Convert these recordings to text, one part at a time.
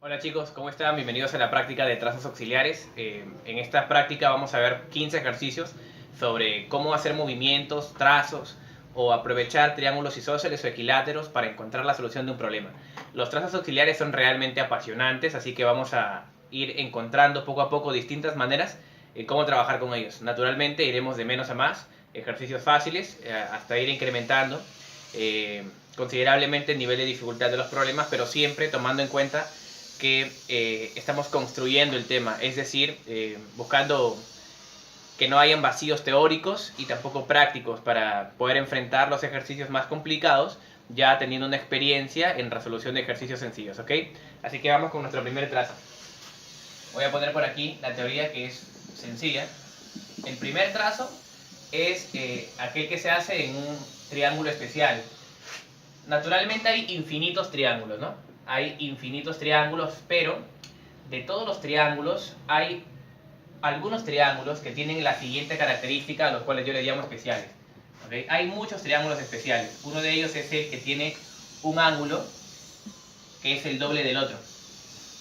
Hola chicos, ¿cómo están? Bienvenidos a la práctica de trazos auxiliares. En esta práctica vamos a ver 15 ejercicios sobre cómo hacer movimientos, trazos o aprovechar triángulos isósceles o equiláteros para encontrar la solución de un problema. Los trazos auxiliares son realmente apasionantes, así que vamos a ir encontrando poco a poco distintas maneras en cómo trabajar con ellos. Naturalmente iremos de menos a más, ejercicios fáciles, hasta ir incrementando considerablemente el nivel de dificultad de los problemas, pero siempre tomando en cuenta que estamos construyendo el tema, es decir, buscando que no hayan vacíos teóricos y tampoco prácticos para poder enfrentar los ejercicios más complicados, ya teniendo una experiencia en resolución de ejercicios sencillos, ¿ok? Así que vamos con nuestro primer trazo. Voy a poner por aquí la teoría, que es sencilla. El primer trazo es aquel que se hace en un triángulo especial. Naturalmente hay infinitos triángulos, ¿no? Hay infinitos triángulos, pero de todos los triángulos hay algunos triángulos que tienen la siguiente característica, a los cuales yo les llamo especiales. ¿Okay? Hay muchos triángulos especiales. Uno de ellos es el que tiene un ángulo que es el doble del otro.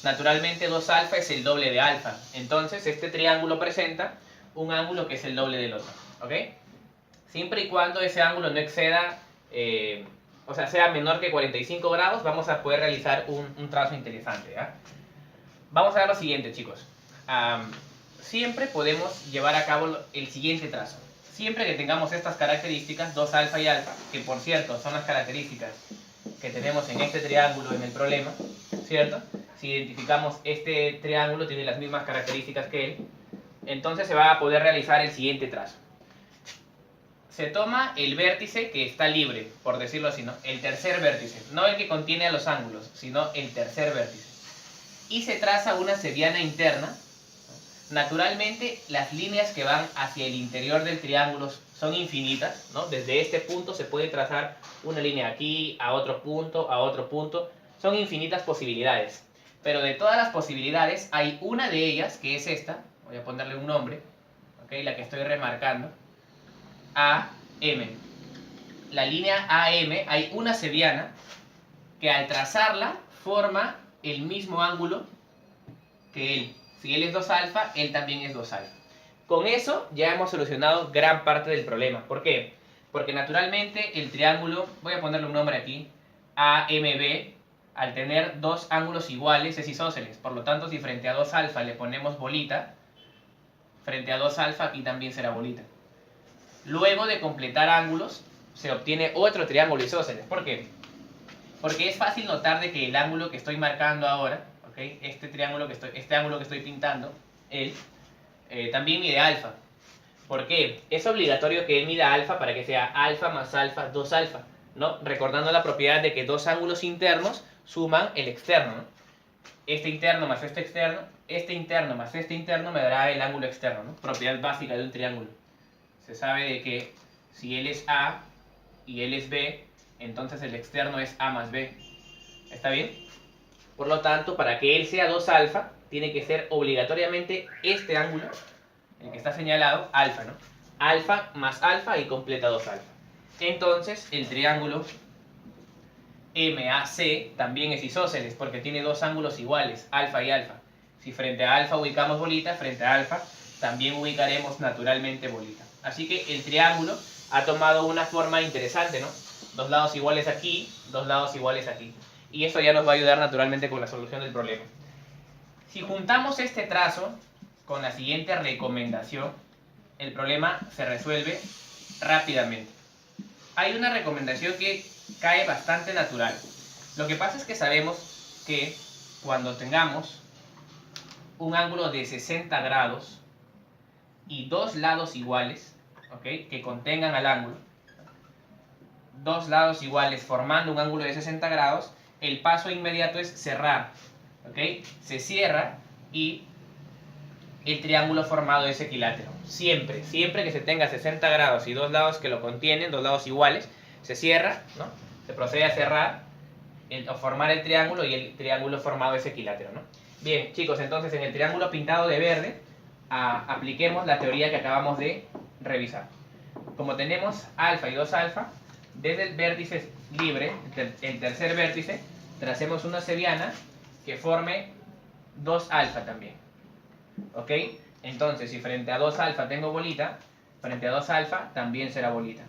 Naturalmente 2 alfa es el doble de alfa. Entonces este triángulo presenta un ángulo que es el doble del otro. ¿Ok? Siempre y cuando ese ángulo no exceda... o sea, sea menor que 45 grados, vamos a poder realizar un trazo interesante, ¿ya? Vamos a ver lo siguiente, chicos. Siempre podemos llevar a cabo el siguiente trazo. Siempre que tengamos estas características, 2 alfa y alfa, que por cierto son las características que tenemos en este triángulo en el problema, ¿cierto? Si identificamos este triángulo, tiene las mismas características que él, entonces se va a poder realizar el siguiente trazo. Se toma el vértice que está libre, por decirlo así, ¿no? El tercer vértice, no el que contiene a los ángulos, sino el tercer vértice. Y se traza una seriana interna. Naturalmente, las líneas que van hacia el interior del triángulo son infinitas, ¿no? Desde este punto se puede trazar una línea aquí, a otro punto, a otro punto. Son infinitas posibilidades. Pero de todas las posibilidades, hay una de ellas, que es esta. Voy a ponerle un nombre, ¿ok? La que estoy remarcando. AM. La línea AM, hay una seriana que al trazarla forma el mismo ángulo que él. Si él es 2 alfa, él también es 2 alfa. Con eso ya hemos solucionado gran parte del problema. ¿Por qué? Porque naturalmente el triángulo, voy a ponerle un nombre aquí, AMB, al tener dos ángulos iguales es isósceles. Por lo tanto, si frente a 2 alfa le ponemos bolita, frente a 2 alfa aquí también será bolita. Luego de completar ángulos, se obtiene otro triángulo isósceles. ¿Por qué? Porque es fácil notar de que el ángulo que estoy marcando ahora, ¿okay? Este ángulo que estoy pintando, él, también mide alfa. ¿Por qué? Es obligatorio que él mida alfa para que sea alfa más alfa, 2 alfa, ¿no? Recordando la propiedad de que dos ángulos internos suman el externo, ¿no? Este interno más este interno más este interno me dará el ángulo externo, ¿no? Propiedad básica de un triángulo. Se sabe de que si él es A y él es B, entonces el externo es A más B. ¿Está bien? Por lo tanto, para que él sea 2 alfa, tiene que ser obligatoriamente este ángulo, el que está señalado, alfa, ¿no? Alfa más alfa y completa 2 alfa. Entonces, el triángulo MAC también es isósceles porque tiene dos ángulos iguales, alfa y alfa. Si frente a alfa ubicamos bolita, frente a alfa también ubicaremos naturalmente bolita. Así que el triángulo ha tomado una forma interesante, ¿no? Dos lados iguales aquí, dos lados iguales aquí. Y eso ya nos va a ayudar naturalmente con la solución del problema. Si juntamos este trazo con la siguiente recomendación, el problema se resuelve rápidamente. Hay una recomendación que cae bastante natural. Lo que pasa es que sabemos que cuando tengamos un ángulo de 60 grados y dos lados iguales, ¿okay? Que contengan al ángulo, dos lados iguales formando un ángulo de 60 grados, el paso inmediato es cerrar, ¿okay? Se cierra y el triángulo formado es equilátero. Siempre que se tenga 60 grados y dos lados que lo contienen, dos lados iguales, se cierra, ¿no? Se procede a cerrar o formar el triángulo y el triángulo formado es equilátero, ¿no? Bien, chicos, entonces en el triángulo pintado de verde, apliquemos la teoría que acabamos de revisar. Como tenemos alfa y 2 alfa, desde el vértice libre, el tercer vértice, tracemos una seriana que forme 2 alfa también. ¿Ok? Entonces, si frente a 2 alfa tengo bolita, frente a 2 alfa también será bolita.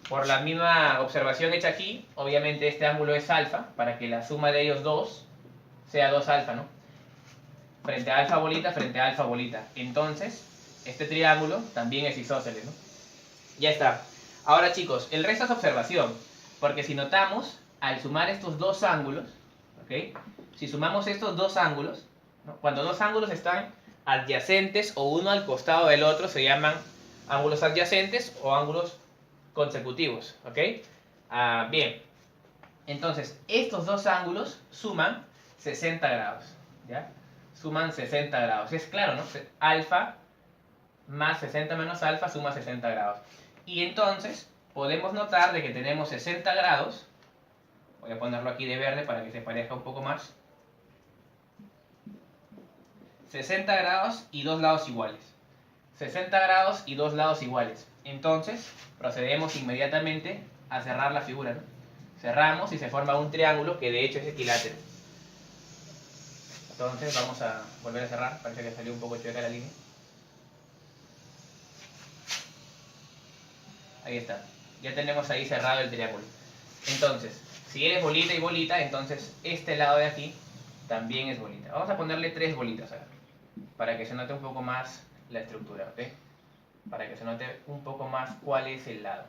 Por la misma observación hecha aquí, obviamente este ángulo es alfa, para que la suma de ellos dos sea 2 alfa, ¿no? Frente a alfa bolita, frente a alfa bolita. Entonces, este triángulo también es isósceles, ¿no? Ya está. Ahora, chicos, el resto es observación, porque si notamos, al sumar estos dos ángulos, ¿ok? Si sumamos estos dos ángulos, ¿no? Cuando dos ángulos están adyacentes o uno al costado del otro, se llaman ángulos adyacentes o ángulos consecutivos, ¿ok? Bien, entonces estos dos ángulos suman 60 grados, ¿ya? Suman 60 grados, es claro, ¿no? Alfa más 60 menos alfa suma 60 grados. Y entonces podemos notar de que tenemos 60 grados, voy a ponerlo aquí de verde para que se parezca un poco más, 60 grados y dos lados iguales. 60 grados y dos lados iguales. Entonces, procedemos inmediatamente a cerrar la figura, ¿no? Cerramos y se forma un triángulo que de hecho es equilátero. Entonces, vamos a volver a cerrar. Parece que salió un poco chueca la línea. Ahí está. Ya tenemos ahí cerrado el triángulo. Entonces, si eres bolita y bolita, entonces este lado de aquí también es bolita. Vamos a ponerle 3 bolitas, a ver, para que se note un poco más la estructura, ¿ok? Para que se note un poco más cuál es el lado.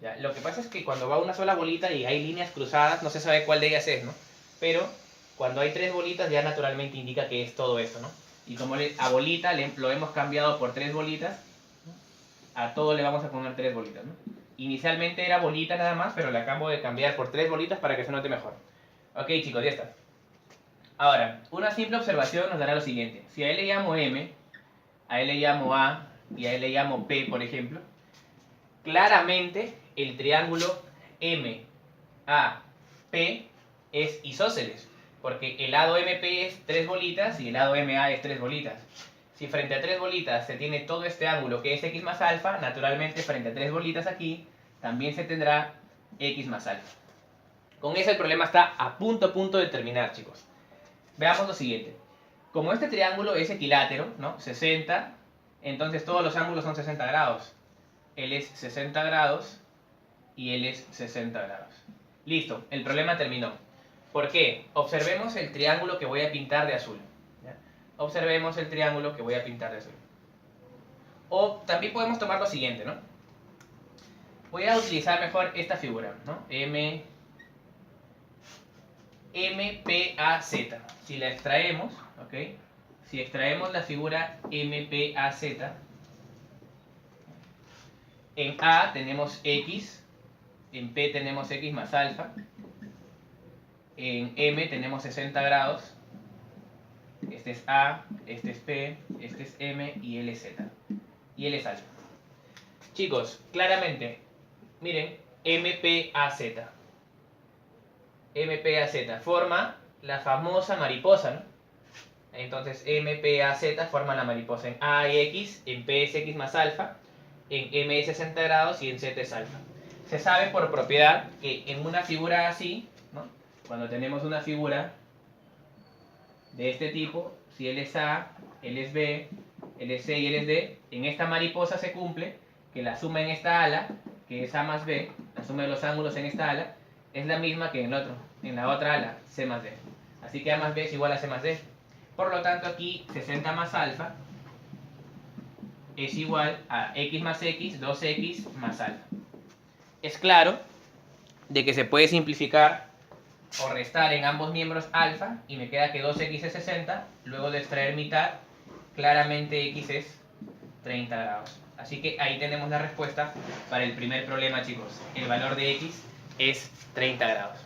¿Ya? Lo que pasa es que cuando va una sola bolita y hay líneas cruzadas, no se sabe cuál de ellas es, ¿no? Pero cuando hay 3 bolitas ya naturalmente indica que es todo esto, ¿no? Y como a bolita lo hemos cambiado por 3 bolitas, a todo le vamos a poner 3 bolitas, ¿no? Inicialmente era bolita nada más, pero le acabo de cambiar por 3 bolitas para que se note mejor. Ok, chicos, ya está. Ahora, una simple observación nos dará lo siguiente. Si a él le llamo M, a él le llamo A y a él le llamo P, por ejemplo, claramente el triángulo MAP es isósceles, porque el lado MP es 3 bolitas y el lado MA es 3 bolitas. Si frente a 3 bolitas se tiene todo este ángulo que es X más alfa, naturalmente frente a 3 bolitas aquí también se tendrá X más alfa. Con eso el problema está a punto de terminar, chicos. Veamos lo siguiente. Como este triángulo es equilátero, ¿no? 60, entonces todos los ángulos son 60 grados. Él es 60 grados y él es 60 grados. Listo, el problema terminó. ¿Por qué? Observemos el triángulo que voy a pintar de azul. ¿Ya? Observemos el triángulo que voy a pintar de azul. O también podemos tomar lo siguiente, ¿no? Voy a utilizar mejor esta figura, ¿no? MPAZ. Si la extraemos, ¿ok? Si extraemos la figura MPAZ, en A tenemos X, en P tenemos X más alfa, en M tenemos 60 grados, este es A, este es P, este es M y L es Z. Y L es alfa. Chicos, claramente, miren, MPAZ. MPAZ forma la famosa mariposa, ¿no? Entonces MPAZ forma la mariposa. En A hay X, en P es X más alfa, en M es 60 grados y en Z es alfa. Se sabe por propiedad que en una figura así, ¿no? Cuando tenemos una figura de este tipo, si L es A, L es B, L es C y L es D, en esta mariposa se cumple que la suma en esta ala, que es A más B, la suma de los ángulos en esta ala, es la misma que en la otra ala, C más D. Así que A más B es igual a C más D. Por lo tanto aquí 60 más alfa es igual a X más X, 2X más alfa. Es claro de que se puede simplificar o restar en ambos miembros alfa y me queda que 2X es 60, luego de extraer mitad, claramente X es 30 grados. Así que ahí tenemos la respuesta para el primer problema, chicos. El valor de X es 30 grados.